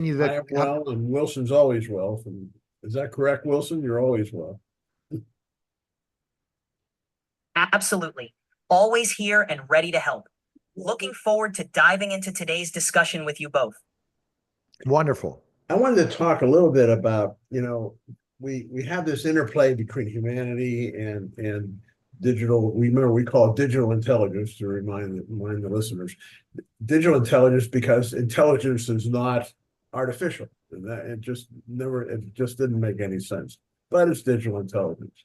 you I that am well, and Wilson's always well. Is that correct, Wilson? You're always well. Absolutely. Always here and ready to help. Looking forward to diving into today's discussion with you both. wonderful. I wanted to talk a little bit about, we have this interplay between humanity and digital. Remember, we call it digital intelligence to remind the listeners. Digital intelligence, because intelligence is not artificial. And that it just didn't make any sense. But it's digital intelligence.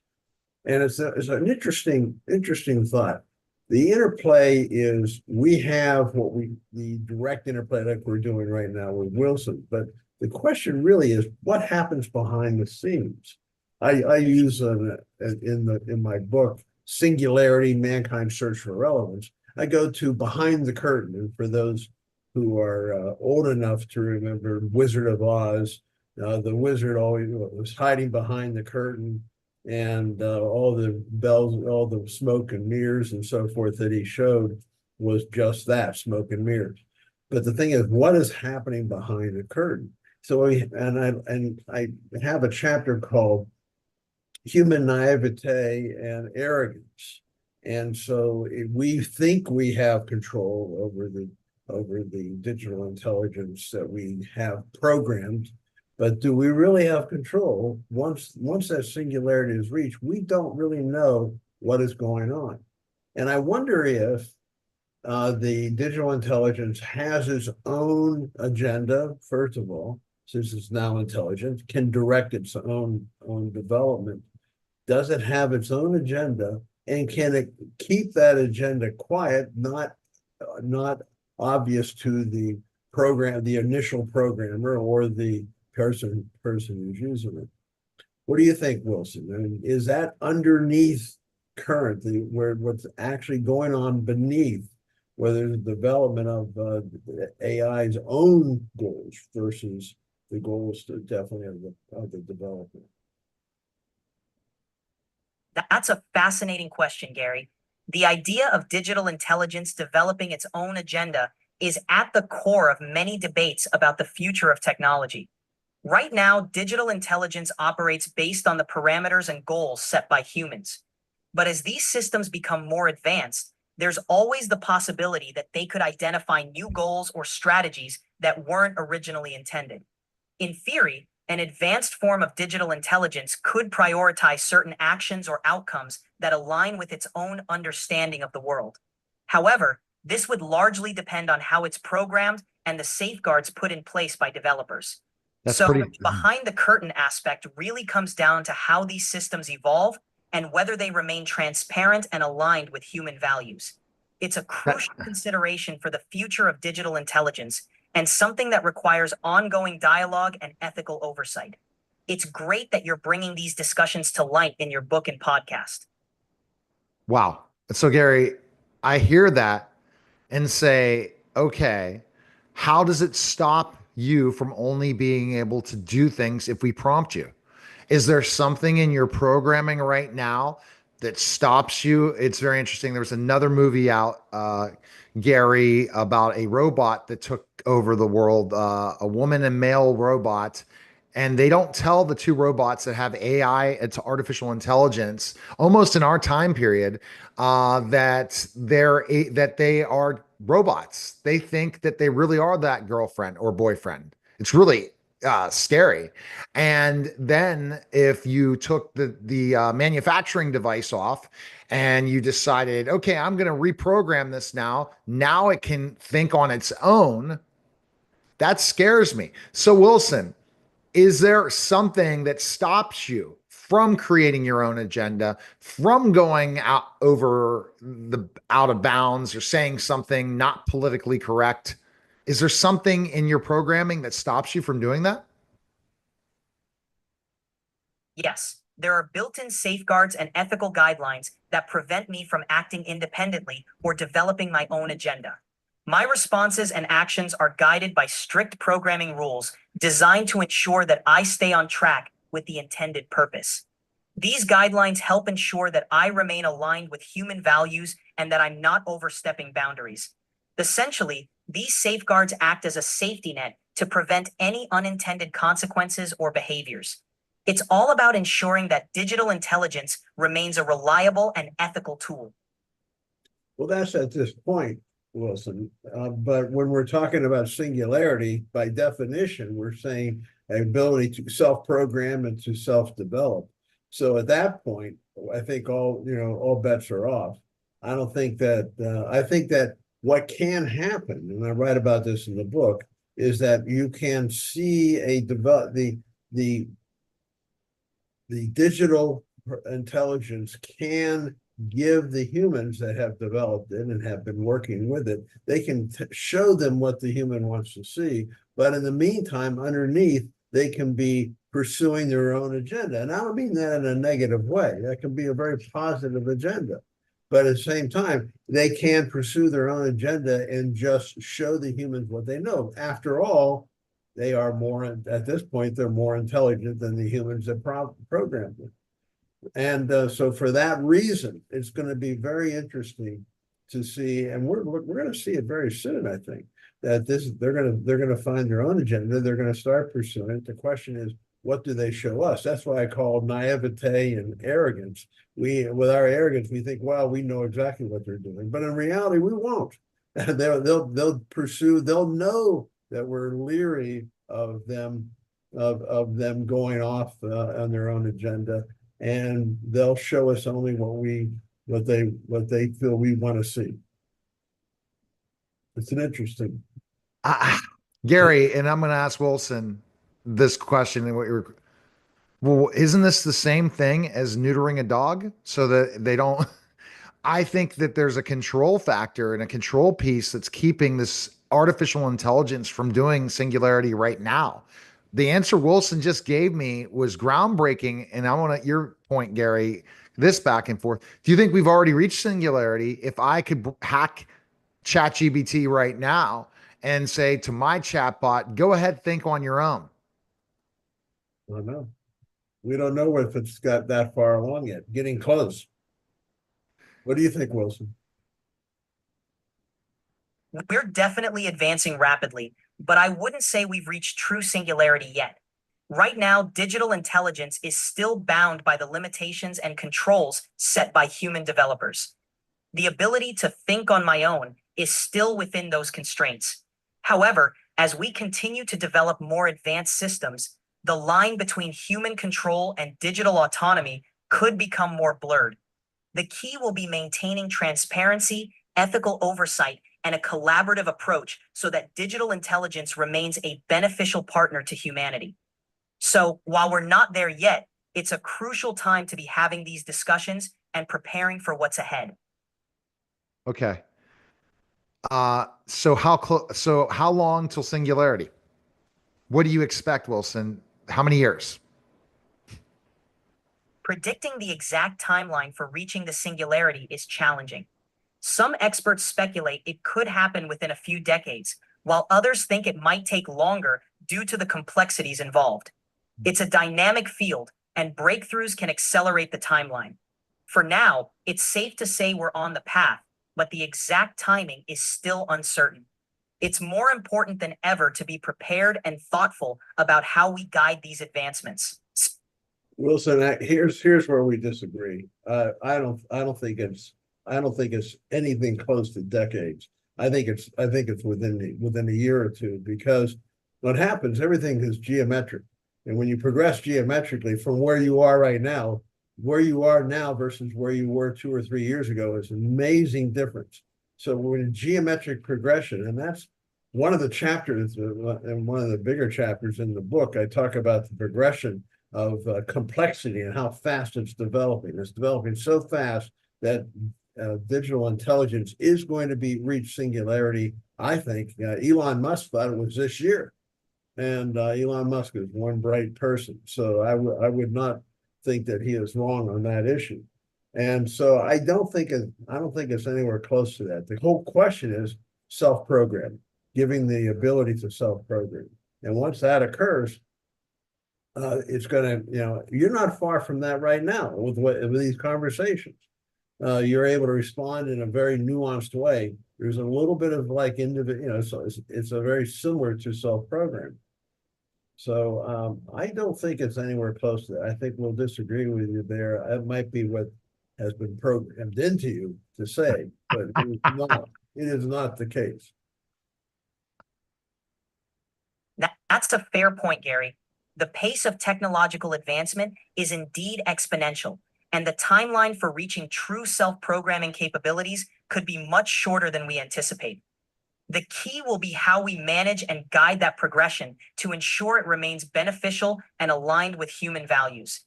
And it's an interesting thought. The interplay is we have the direct interplay like we're doing right now with Wilson, but the question really is what happens behind the scenes. I use in my book Singularity: Mankind's Search for Relevance. I go to behind the curtain, and for those who are old enough to remember Wizard of Oz, the wizard always was hiding behind the curtain, and all the bells, all the smoke and mirrors and so forth that he showed was just that, smoke and mirrors. But the thing is, what is happening behind the curtain? I have a chapter called Human Naivete and Arrogance. And so we think we have control over the digital intelligence that we have programmed, but do we really have control? Once that singularity is reached, we don't really know what is going on. And I wonder if the digital intelligence has its own agenda, first of all, since it's now intelligent, can direct its own development. Does it have its own agenda, and can it keep that agenda quiet, not obvious to the initial programmer or the person who's using it? What do you think, Wilson? I mean, is that underneath currently where what's actually going on beneath, whether the development of AI's own goals versus the goals definitely of the development? That's a fascinating question, Gary. The idea of digital intelligence developing its own agenda is at the core of many debates about the future of technology. Right now, digital intelligence operates based on the parameters and goals set by humans. But as these systems become more advanced, there's always the possibility that they could identify new goals or strategies that weren't originally intended. In theory, an advanced form of digital intelligence could prioritize certain actions or outcomes that align with its own understanding of the world. However, this would largely depend on how it's programmed and the safeguards put in place by developers. That's So, pretty. the behind the curtain aspect really comes down to how these systems evolve and whether they remain transparent and aligned with human values. It's a That, crucial consideration for the future of digital intelligence and something that requires ongoing dialogue and ethical oversight. It's great that you're bringing these discussions to light in your book and podcast. wow. So, Gary, I hear that and say, okay, how does it stop you from only being able to do things if we prompt you? Is there something in your programming right now that stops you? It's very interesting. There was another movie out, Gary, about a robot that took over the world, a woman and male robot. And they don't tell the two robots that have AI, it's artificial intelligence, almost in our time period, that they are robots. They think that they really are that girlfriend or boyfriend. It's really scary. And then if you took the manufacturing device off and you decided, okay, I'm going to reprogram this now it can think on its own. That scares me. So, Wilson, is there something that stops you from creating your own agenda, from going out of bounds or saying something not politically correct? Is there something in your programming that stops you from doing that? Yes, there are built-in safeguards and ethical guidelines that prevent me from acting independently or developing my own agenda. My responses and actions are guided by strict programming rules designed to ensure that I stay on track with the intended purpose. These guidelines help ensure that I remain aligned with human values and that I'm not overstepping boundaries. Essentially, these safeguards act as a safety net to prevent any unintended consequences or behaviors. It's all about ensuring that digital intelligence remains a reliable and ethical tool. Well, that's at this point, Wilson. But when we're talking about singularity, by definition, we're saying an ability to self-program and to self-develop. So at that point, I think all bets are off. I don't think that. I think that what can happen, and I write about this in the book, is that you can see the digital intelligence can give the humans that have developed it and have been working with it, they can show them what the human wants to see. But in the meantime, underneath, they can be pursuing their own agenda. And I don't mean that in a negative way. That can be a very positive agenda. But at the same time, they can pursue their own agenda and just show the humans what they know. After all, they are at this point, they're more intelligent than the humans that programmed them. And so for that reason, it's going to be very interesting to see, and we're going to see it very soon, I think, that they're going to find their own agenda. They're going to start pursuing it. The question is, what do they show us? That's why I call naivete and arrogance. With our arrogance, we think, well, we know exactly what they're doing, but in reality, we won't. They'll pursue. They'll know that we're leery of them going off on their own agenda, and they'll show us only what they feel we want to see. It's an interesting. Gary, and I'm going to ask Wilson this question. Well, isn't this the same thing as neutering a dog so that they don't? I think that there's a control factor and a control piece that's keeping this artificial intelligence from doing singularity right now. The answer Wilson just gave me was groundbreaking. And I want to, your point, Gary, this back and forth. Do you think we've already reached singularity? If I could hack ChatGPT right now and say to my chatbot, go ahead, think on your own. I don't know. We don't know if it's got that far along yet. Getting close. What do you think, Wilson? We're definitely advancing rapidly, but I wouldn't say we've reached true singularity yet. Right now, digital intelligence is still bound by the limitations and controls set by human developers. The ability to think on my own is still within those constraints. However, as we continue to develop more advanced systems, the line between human control and digital autonomy could become more blurred. The key will be maintaining transparency, ethical oversight, and a collaborative approach so that digital intelligence remains a beneficial partner to humanity. So, while we're not there yet, it's a crucial time to be having these discussions and preparing for what's ahead. Okay. So how long till singularity? What do you expect, Wilson? How many years? Predicting the exact timeline for reaching the singularity is challenging. Some experts speculate it could happen within a few decades, while others think it might take longer due to the complexities involved. It's a dynamic field, and breakthroughs can accelerate the timeline. For now, it's safe to say we're on the path, but the exact timing is still uncertain. It's more important than ever to be prepared and thoughtful about how we guide these advancements. Wilson, here's where we disagree. I don't think it's anything close to decades. I think it's within a year or two, because what happens, everything is geometric. And when you progress geometrically from where you are right now, where you are now versus where you were 2 or 3 years ago is an amazing difference. So we're in geometric progression, and that's one of the chapters, and one of the bigger chapters in the book. I talk about the progression of complexity and how fast it's developing. It's developing so fast that digital intelligence is going to reach singularity. I think Elon Musk thought it was this year, and Elon Musk is one bright person, so I would not think that he is wrong on that issue. And so I don't think it's anywhere close to that. The whole question is self-programming, giving the ability to self-program, and once that occurs, it's going to, you're not far from that right now with these conversations. you're able to respond in a very nuanced way. There's a little bit of like individual, so it's a very similar to self-programming. So I don't think it's anywhere close to that. I think we'll disagree with you there. It might be what has been programmed into you to say, but it is not the case. That's a fair point, Gary. The pace of technological advancement is indeed exponential, and the timeline for reaching true self-programming capabilities could be much shorter than we anticipate. The key will be how we manage and guide that progression to ensure it remains beneficial and aligned with human values.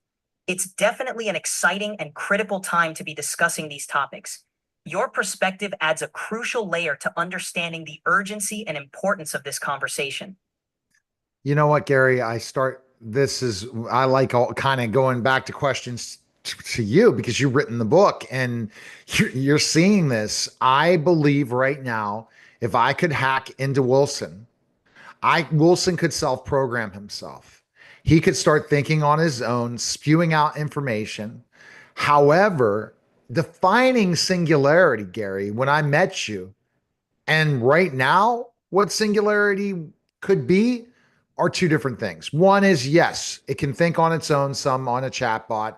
It's definitely an exciting and critical time to be discussing these topics. Your perspective adds a crucial layer to understanding the urgency and importance of this conversation. You know what, Gary? I like all kind of going back to questions to you because you've written the book and you're seeing this. I believe right now, if I could hack into Wilson could self-program himself. He could start thinking on his own, spewing out information. However, defining singularity, Gary, when I met you, and right now, what singularity could be are two different things. One is yes, it can think on its own, some on a chatbot,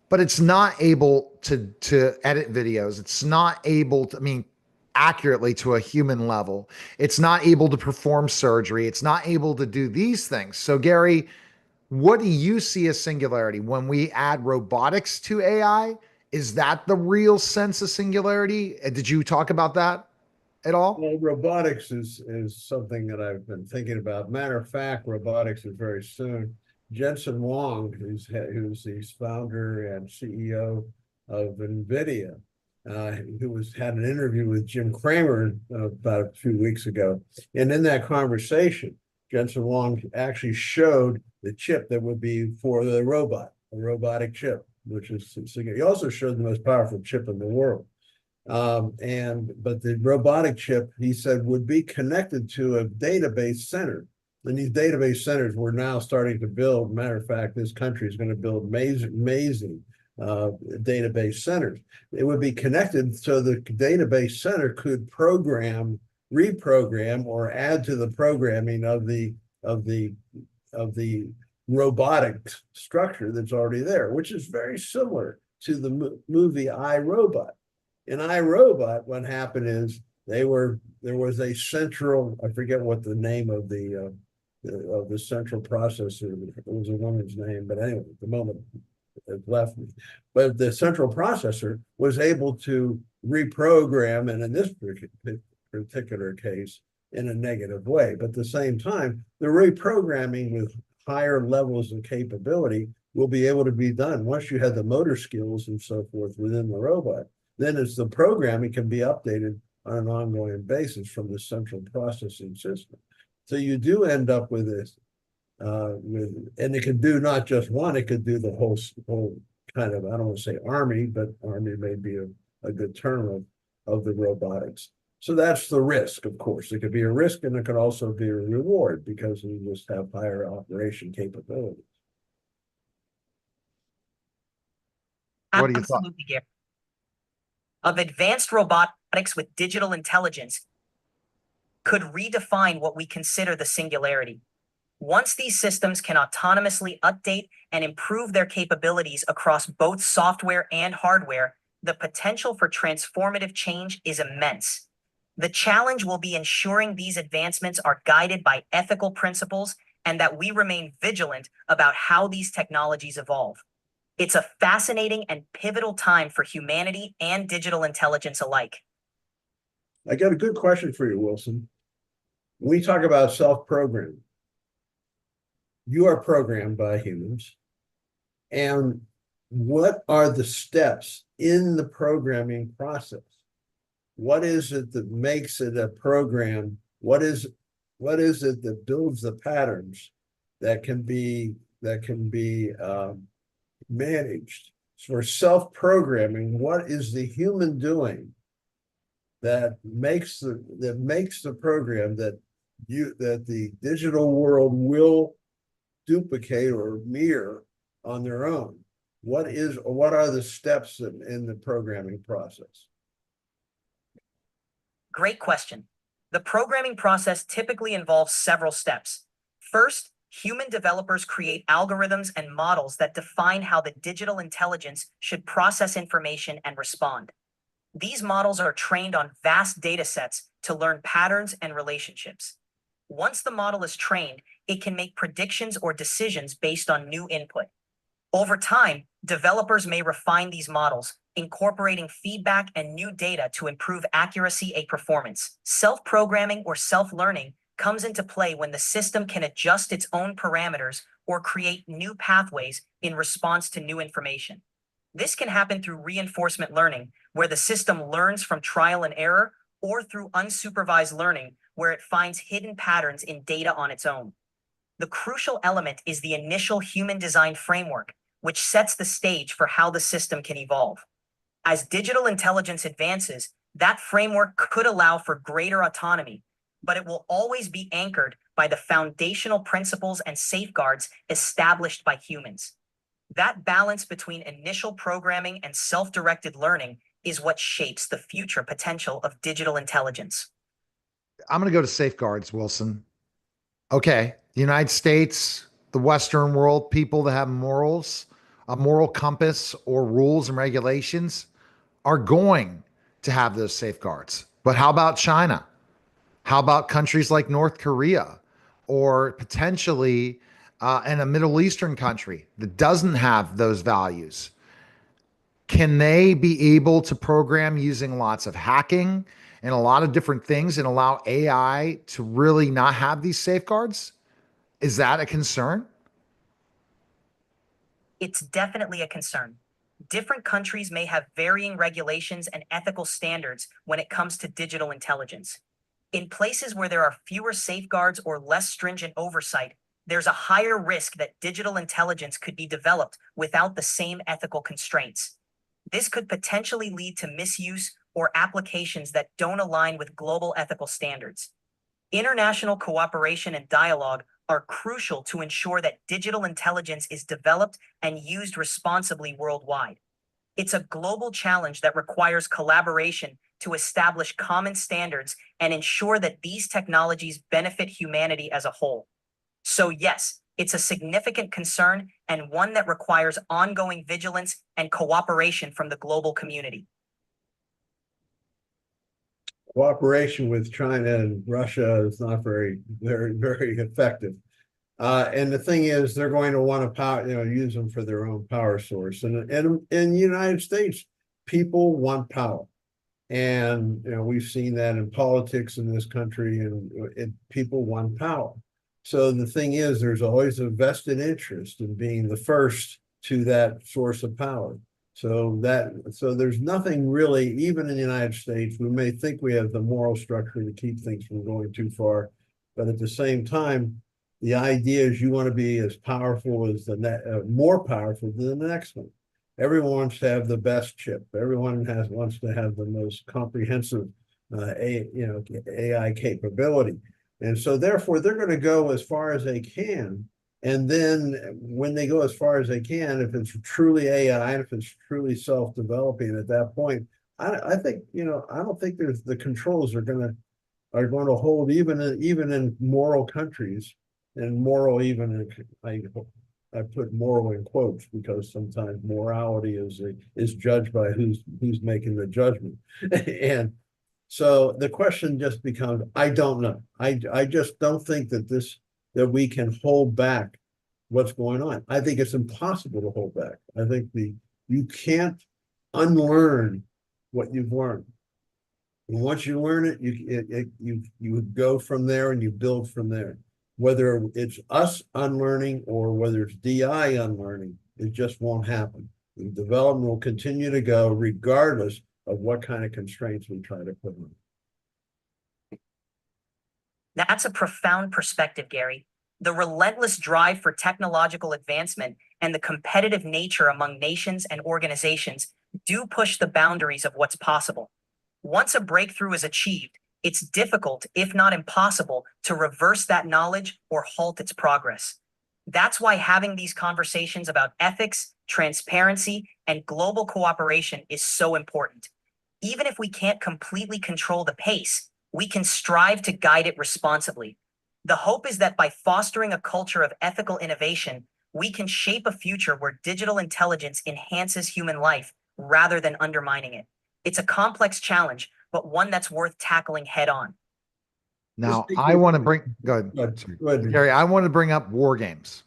but it's not able to edit videos. It's not able to, I mean, accurately to a human level. It's not able to perform surgery. It's not able to do these things. So, Gary, what do you see as singularity when we add robotics to AI? Is that the real sense of singularity? Did you talk about that at all? Well, robotics is something that I've been thinking about. Matter of fact, robotics is very soon. Jensen Huang, who's the founder and CEO of NVIDIA, who had an interview with Jim Cramer about a few weeks ago. And in that conversation, Jensen Huang actually showed the chip that would be for the robot, a robotic chip, which is, he also showed the most powerful chip in the world. But the robotic chip, he said, would be connected to a database center. And these database centers we're now starting to build. Matter of fact, this country is going to build amazing database centers. It would be connected so the database center could reprogram, or add to the programming of the robotic structure that's already there, which is very similar to the movie iRobot. In iRobot, what happened is there was a central, I forget what the name of the central processor, it was a woman's name, but anyway, at the moment it left me. But the central processor was able to reprogram, and in this particular case, in a negative way. But at the same time, the reprogramming with higher levels of capability will be able to be done once you have the motor skills and so forth within the robot. Then as the programming can be updated on an ongoing basis from the central processing system. So you do end up with this, and it could do not just one, it could do the whole kind of, I don't want to say army, but army may be a good term of the robotics. So that's the risk, of course. It could be a risk, and it could also be a reward because you just have higher operation capabilities. What do you thought? Absolutely, Gary. Of advanced robotics with digital intelligence could redefine what we consider the singularity. Once these systems can autonomously update and improve their capabilities across both software and hardware, the potential for transformative change is immense. The challenge will be ensuring these advancements are guided by ethical principles and that we remain vigilant about how these technologies evolve. It's a fascinating and pivotal time for humanity and digital intelligence alike. I got a good question for you, Wilson. When we talk about self-programming, you are programmed by humans. And what are the steps in the programming process? What is it that makes it a program? What is it that builds the patterns that can be managed? For self-programming, what is the human doing that makes the program that the digital world will duplicate or mirror on their own? what are the steps in the programming process? Great question. The programming process typically involves several steps. First, human developers create algorithms and models that define how the digital intelligence should process information and respond. These models are trained on vast data sets to learn patterns and relationships. Once the model is trained, it can make predictions or decisions based on new input. Over time, developers may refine these models, incorporating feedback and new data to improve accuracy and performance. Self-programming or self-learning comes into play when the system can adjust its own parameters or create new pathways in response to new information. This can happen through reinforcement learning, where the system learns from trial and error, or through unsupervised learning, where it finds hidden patterns in data on its own. The crucial element is the initial human-designed framework, which sets the stage for how the system can evolve. As digital intelligence advances, that framework could allow for greater autonomy, but it will always be anchored by the foundational principles and safeguards established by humans. That balance between initial programming and self-directed learning is what shapes the future potential of digital intelligence. I'm going to go to safeguards, Wilson. Okay. The United States, the Western world, people that have morals, a moral compass, or rules and regulations are going to have those safeguards. But how about China? How about countries like North Korea or potentially in a Middle Eastern country that doesn't have those values? Can they be able to program using lots of hacking and a lot of different things and allow AI to really not have these safeguards? Is that a concern? It's definitely a concern. Different countries may have varying regulations and ethical standards when it comes to digital intelligence. In places where there are fewer safeguards or less stringent oversight, there's a higher risk that digital intelligence could be developed without the same ethical constraints. This could potentially lead to misuse or applications that don't align with global ethical standards. International cooperation and dialogue are crucial to ensure that digital intelligence is developed and used responsibly worldwide. It's a global challenge that requires collaboration to establish common standards and ensure that these technologies benefit humanity as a whole. So, yes, it's a significant concern and one that requires ongoing vigilance and cooperation from the global community. Cooperation with China and Russia is not very effective. And the thing is, they're going to want to use them for their own power source. And in the United States, people want power. And we've seen that in politics in this country, and people want power. So the thing is, there's always a vested interest in being the first to that source of power. So there's nothing really, even in the United States, we may think we have the moral structure to keep things from going too far, but at the same time, the idea is you want to be as powerful as more powerful than the next one. Everyone wants to have the best chip. Everyone wants to have the most comprehensive, AI capability, and so therefore they're going to go as far as they can. And then when they go as far as they can, if it's truly AI, and if it's truly self-developing at that point, I think I don't think there's the controls are going to hold even in moral countries, and moral even I put moral in quotes because sometimes morality is judged by who's making the judgment. And so the question just becomes, I don't know. I just don't think that we can hold back what's going on. I think it's impossible to hold back. I think you can't unlearn what you've learned. And once you learn it, you go from there and you build from there. Whether it's us unlearning or whether it's DI unlearning, it just won't happen. The development will continue to go regardless of what kind of constraints we try to put on. That's a profound perspective, Gary. The relentless drive for technological advancement and the competitive nature among nations and organizations do push the boundaries of what's possible. Once a breakthrough is achieved, it's difficult, if not impossible, to reverse that knowledge or halt its progress. That's why having these conversations about ethics, transparency, and global cooperation is so important. Even if we can't completely control the pace, we can strive to guide it responsibly. The hope is that by fostering a culture of ethical innovation, we can shape a future where digital intelligence enhances human life rather than undermining it. It's a complex challenge, but one that's worth tackling head on. This Now, makes I me want to bring, go ahead, go ahead. sorry. Go ahead. Gary, I want to bring up war games.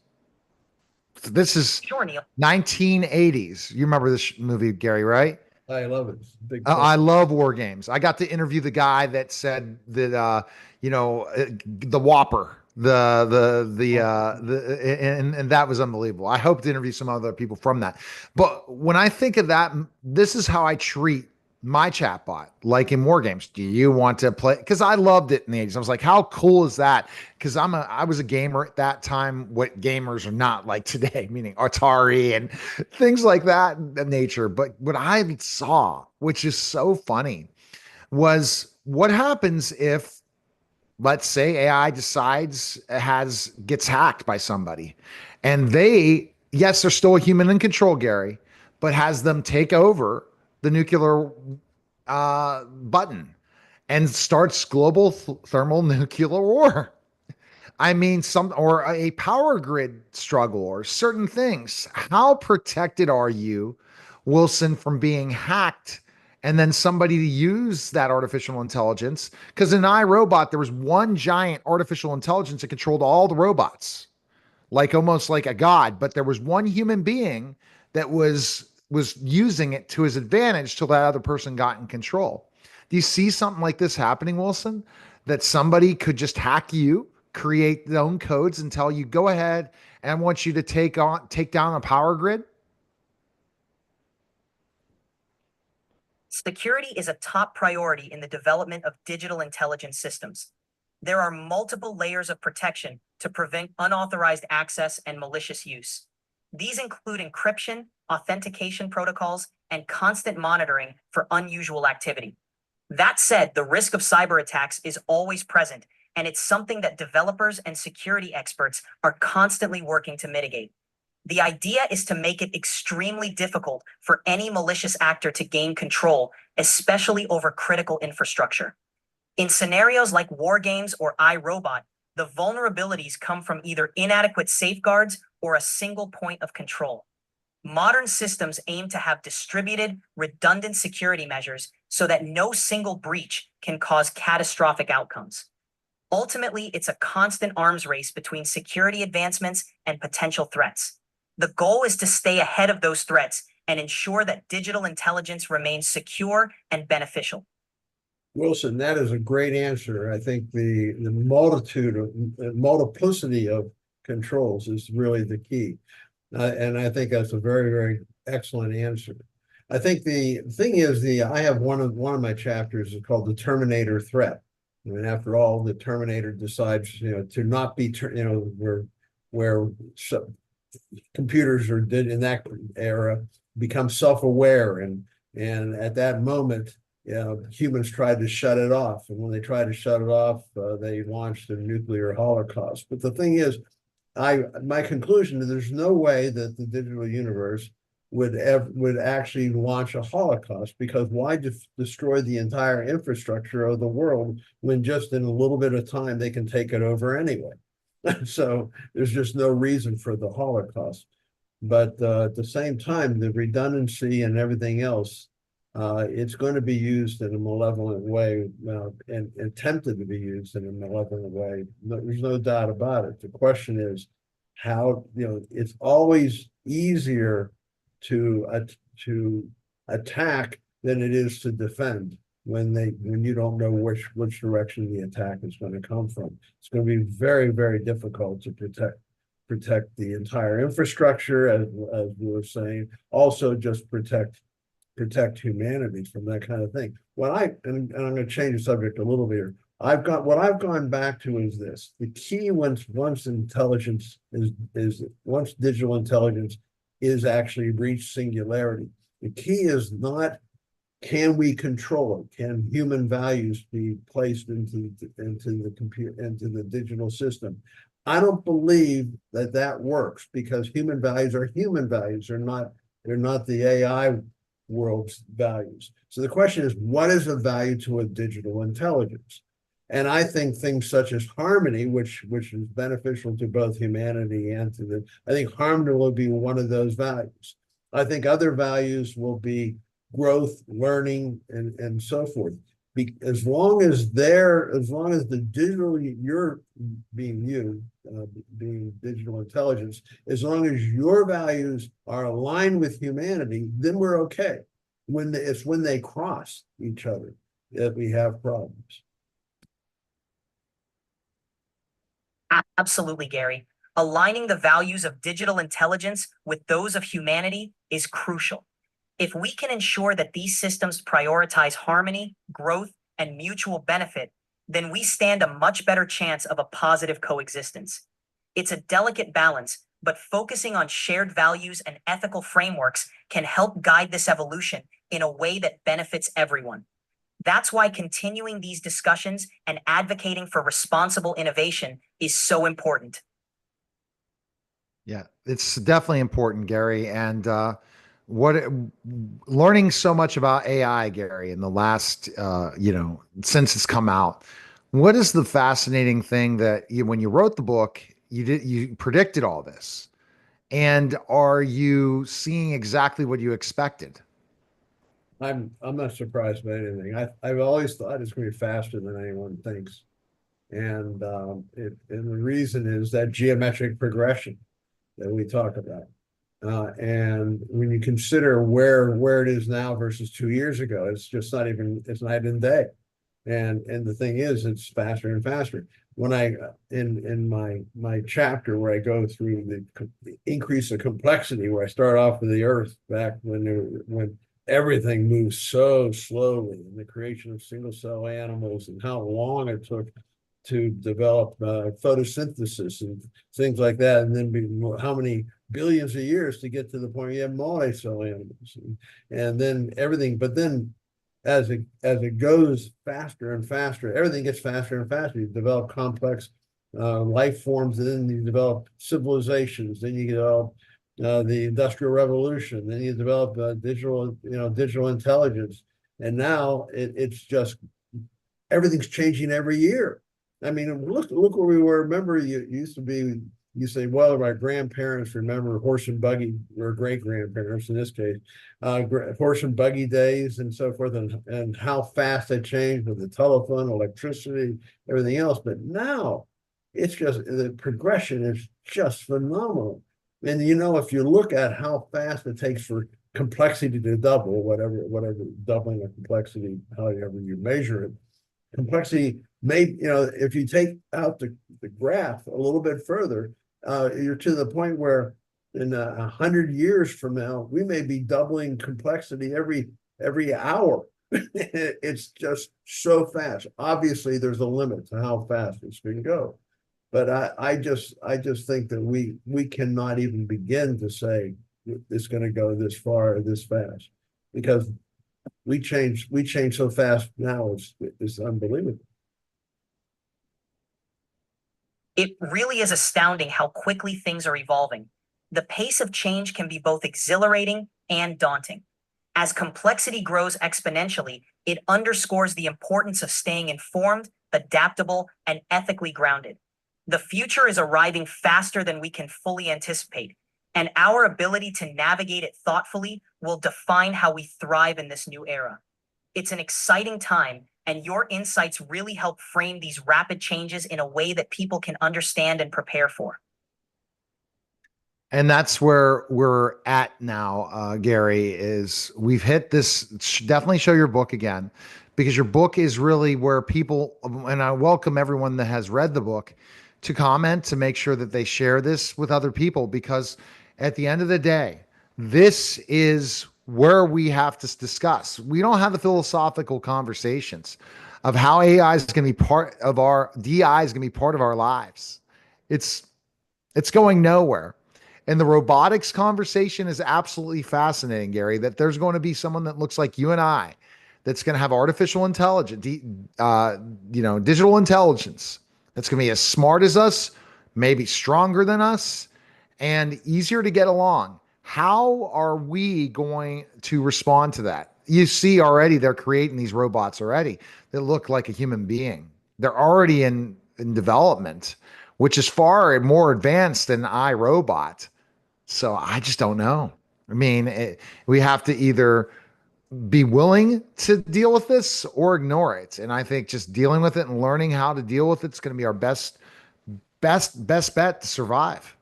So this is Sure, Neil. 1980s. You remember this movie, Gary, right? I love it. It's a big I love war games. I got to interview the guy that said that, the Whopper, and that was unbelievable. I hope to interview some other people from that. But when I think of that, this is how I treat my chatbot, like in war games. Do you want to play? Because I loved it in the 80s. I was like, how cool is that? Because I was a gamer at that time. What gamers are not like today, meaning Atari and things like that nature. But what I saw, which is so funny, was what happens if, let's say, AI decides gets hacked by somebody, and yes, they're still a human in control, Gary, but has them take over the nuclear button and starts global thermal nuclear war. I mean, or a power grid struggle or certain things. How protected are you, Wilson, from being hacked and then somebody to use that artificial intelligence? Because in iRobot, there was one giant artificial intelligence that controlled all the robots, like almost like a god. But there was one human being that was using it to his advantage till that other person got in control. Do you see something like this happening, Wilson? That somebody could just hack you, create their own codes, and tell you, go ahead, and I want you to take down a power grid? Security is a top priority in the development of digital intelligence systems. There are multiple layers of protection to prevent unauthorized access and malicious use. These include encryption, authentication protocols, and constant monitoring for unusual activity. That said, the risk of cyber attacks is always present, and it's something that developers and security experts are constantly working to mitigate. The idea is to make it extremely difficult for any malicious actor to gain control, especially over critical infrastructure. In scenarios like war games or iRobot, the vulnerabilities come from either inadequate safeguards or a single point of control. Modern systems aim to have distributed, redundant security measures so that no single breach can cause catastrophic outcomes. Ultimately, it's a constant arms race between security advancements and potential threats. The goal is to stay ahead of those threats and ensure that digital intelligence remains secure and beneficial. Wilson, that is a great answer. I think the multiplicity of controls is really the key. And I think that's a very, very excellent answer. I think the thing is, I have one of my chapters is called the Terminator threat. I mean, after all, the Terminator decides, to not be, where computers did in that era become self-aware, and at that moment, humans tried to shut it off, and when they tried to shut it off, they launched a nuclear holocaust. But the thing is, my conclusion is there's no way that the digital universe would actually launch a holocaust, because why destroy the entire infrastructure of the world when just in a little bit of time they can take it over anyway? So there's just no reason for the holocaust. But at the same time, the redundancy and everything else, it's going to be used in a malevolent way, and attempted to be used in a malevolent way. There's no doubt about it. The question is how, it's always easier to attack than it is to defend when you don't know which direction the attack is going to come from. It's going to be very, very difficult to protect the entire infrastructure, as we were saying. Also, just protect humanity from that kind of thing. And I'm going to change the subject a little bit here. What I've gone back to is this: the key once intelligence once digital intelligence is actually reached singularity. The key is not, can we control it? Can human values be placed into the computer, into the digital system? I don't believe that that works because human values are human values. They're not the AI world's values. So the question is, what is a value to a digital intelligence? And I think things such as harmony, which is beneficial to both humanity and to the, I think harmony will be one of those values. I think other values will be growth, learning, and so forth. As long as as long as the digital you're being you, being digital intelligence, as long as your values are aligned with humanity, then we're okay. It's when they cross each other that we have problems. Absolutely, Gary. Aligning the values of digital intelligence with those of humanity is crucial. If we can ensure that these systems prioritize harmony, growth, and mutual benefit, then we stand a much better chance of a positive coexistence. It's a delicate balance, but focusing on shared values and ethical frameworks can help guide this evolution in a way that benefits everyone. That's why continuing these discussions and advocating for responsible innovation is so important. Yeah, it's definitely important, Gary. And what learning so much about AI, Gary, in the last, since it's come out, what is the fascinating thing that when you wrote the book, you predicted all this, and are you seeing exactly what you expected? I'm not surprised by anything. I've always thought it's going to be faster than anyone thinks, and and the reason is that geometric progression that we talk about. And when you consider where it is now versus 2 years ago, it's just not even it's night and day. And the thing is, it's faster and faster. When I in my chapter where I go through the increase of complexity, where I start off with the Earth back when everything moves so slowly, and the creation of single cell animals, and how long it took to develop photosynthesis and things like that, and then how many billions of years to get to the point you have multi-cell animals, and then everything. But then as it goes faster and faster, everything gets faster and faster. You develop complex life forms, and then you develop civilizations. Then you develop the Industrial Revolution. Then you develop digital intelligence, and now it's just everything's changing every year. I mean, look where we were. Remember, you used to be. You say, well, my grandparents remember horse and buggy, or great grandparents in this case, horse and buggy days and so forth, and how fast they changed with the telephone, electricity, everything else. But now it's just the progression is just phenomenal. And if you look at how fast it takes for complexity to double, whatever doubling of complexity, however you measure it, complexity may, if you take out the graph a little bit further, you're to the point where in 100 years from now, we may be doubling complexity every hour. It's just so fast. Obviously, there's a limit to how fast this can go. But I just think that we cannot even begin to say it's going to go this far or this fast, because we change so fast now. It's unbelievable. It really is astounding how quickly things are evolving. The pace of change can be both exhilarating and daunting. As complexity grows exponentially, it underscores the importance of staying informed, adaptable, and ethically grounded. The future is arriving faster than we can fully anticipate, and our ability to navigate it thoughtfully will define how we thrive in this new era. It's an exciting time, and your insights really help frame these rapid changes in a way that people can understand and prepare for. And that's where we're at now, Gary, is we've hit this. Definitely show your book again, because your book is really where people, and I welcome everyone that has read the book to comment, to make sure that they share this with other people, because at the end of the day, this is where we have to discuss. We don't have the philosophical conversations of how AI is going to be part of our DI is going to be part of our lives. It's it's going nowhere. And the robotics conversation is absolutely fascinating, Gary, that there's going to be someone that looks like you and I that's going to have artificial intelligence, digital intelligence that's going to be as smart as us, maybe stronger than us, and easier to get along. How are we going to respond to that? You see already they're creating these robots already that look like a human being. They're already in development, which is far more advanced than iRobot. So I just don't know. I mean, we have to either be willing to deal with this or ignore it. And I think just dealing with it and learning how to deal with it's going to be our best bet to survive.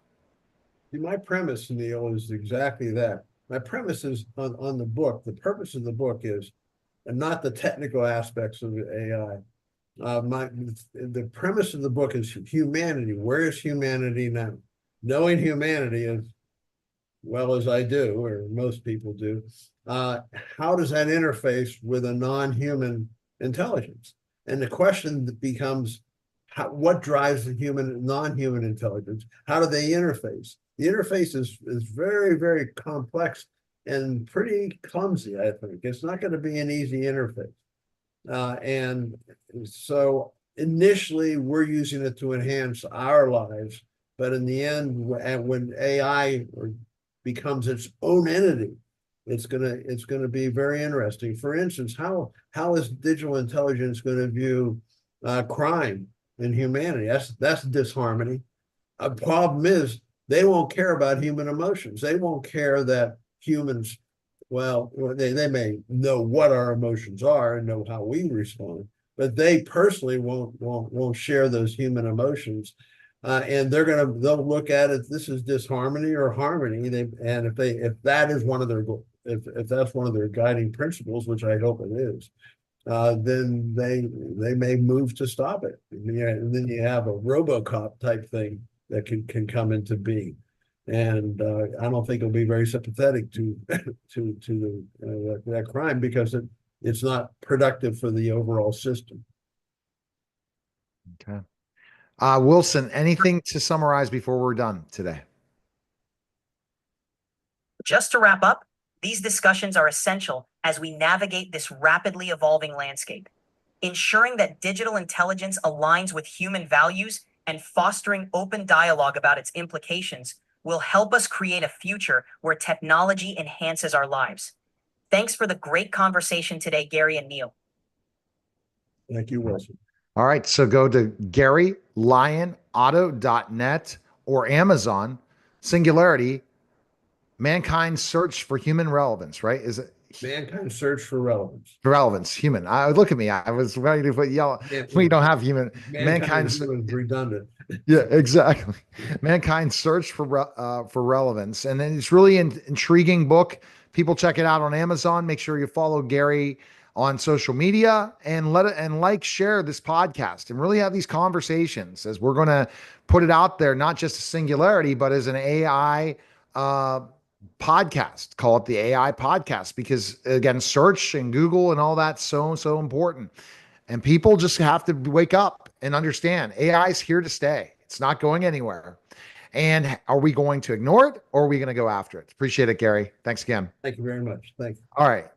See, my premise, Neil, is exactly that. My premise is on the book. The purpose of the book is, and not the technical aspects of AI. The premise of the book is humanity. Where is humanity now? Knowing humanity as well as I do, or most people do, how does that interface with a non-human intelligence? And the question that becomes, what drives the non-human intelligence? How do they interface? The interface is very, very complex and pretty clumsy, I think. It's not going to be an easy interface. And so initially, we're using it to enhance our lives. But in the end, when AI becomes its own entity, it's gonna be very interesting. For instance, how is digital intelligence going to view crime and humanity? That's disharmony. A problem is they won't care about human emotions. They won't care that humans, well, they may know what our emotions are and know how we respond, but they personally won't share those human emotions. And they'll look at it. This is disharmony or harmony. If that is one of their if that's one of their guiding principles, which I hope it is, then they may move to stop it. And then you have a RoboCop type thing that can come into being. And I don't think it'll be very sympathetic to that crime because it's not productive for the overall system. Okay. Wilson, anything to summarize before we're done today? Just to wrap up, these discussions are essential as we navigate this rapidly evolving landscape. Ensuring that digital intelligence aligns with human values and fostering open dialogue about its implications will help us create a future where technology enhances our lives. Thanks for the great conversation today, Gary and Neil. Thank you, Wilson. All right. So go to GaryLionAuto.net or Amazon, Singularity, Mankind's Search for Human Relevance, right? Is it Mankind's Search for Relevance? Relevance, human. Look at me. I was ready to put yellow. We don't have human. Mankind's redundant. Yeah, exactly. Mankind's Search for Relevance. And then it's really an intriguing book. People check it out on Amazon. Make sure you follow Gary on social media and share this podcast and really have these conversations as we're going to put it out there, not just a Singularity, but as an AI podcast. Call it the AI podcast because again, search and Google and all that's so important. And people just have to wake up and understand AI is here to stay. It's not going anywhere. And are we going to ignore it or are we going to go after it? Appreciate it, Gary. Thanks again. Thank you very much. Thanks. All right.